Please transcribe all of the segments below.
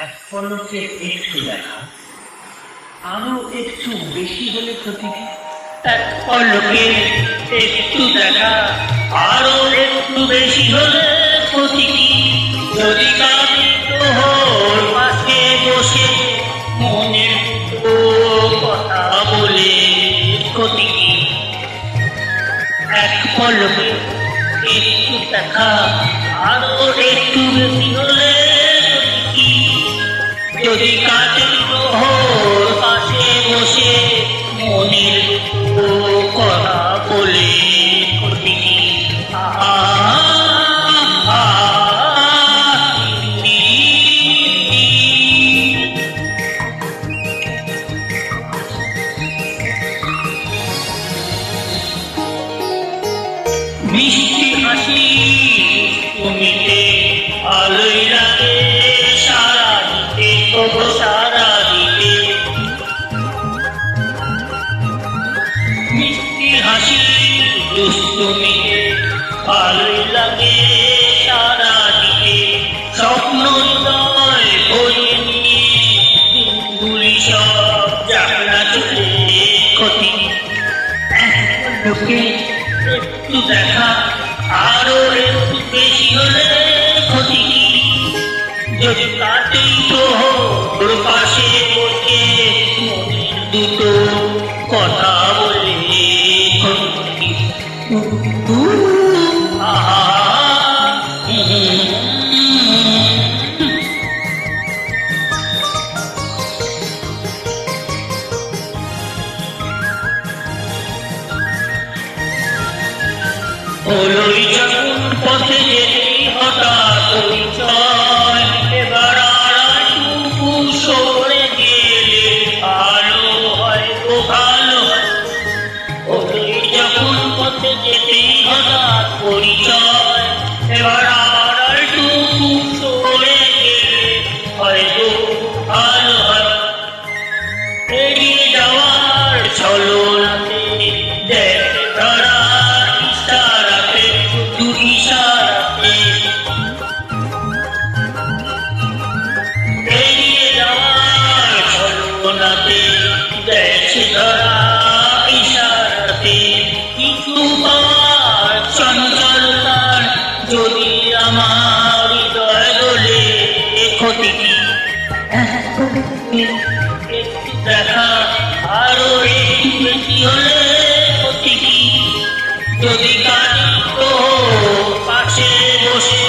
এক পলকে একটু দেখা, আরো একটু বেশি হলে ক্ষতি কি? এক পলকে একটু দেখা, আরো একটু বেশি হলে ক্ষতি কি? যদি আমি তোর পাশে বসে মনের কথা বলে ক্ষতি কি? এক পলকে একটু দেখা, আরো একটু বেশি হলে ক্ষতি কি? যদি কাজে তোর পাশে বসে মনের কথা বলে ক্ষতি কি? মিষ্টি হাসি তুমিতে আলোই লাগে সারা দিতে, তবু সারা দিতে। মিষ্টি হাসি দুষ্টুমিতে আলোই লাগে সারা দিতে। স্বপ্ন হৃদয় ভরিয়ে নিয়ে দিনগুলি সব যাত্রা চলে ক্ষতি। লোকে একটু দেখা, আরো একটু বেশি হলে ক্ষতি কি? যদি কাটেই তোর পাশে বসে মনের দুটো কথা বলে ক্ষতি কি? আহা হলোই যখন পথে যেতেই হঠাৎ পরিচয়, এবার আড়াইটুকু সরে গেলে ভালো হয়, ও ভালো হয়। হলোই যখন পথে যেতেই হঠাৎ পরিচয়, এবার আড়াইটুকু সরে গেলে হয়তো ভালো হয়। এড়িয়ে যাওয়ার ছলনাতে দেখ ধরা ইশারাতে, শুধু ইশারাতে। এড়িয়ে যাওয়ার ছলনাতে দেখ ধরা ইশারাতে। কিছু পাওয়ার চঞ্চলতার যদি আমার হৃদয় বলে ক্ষতি কি? একটু দেখা, আরো একটু বেশি হলে ক্ষতি কি? যদি কানি তো পাশে বসে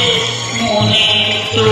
মনে তো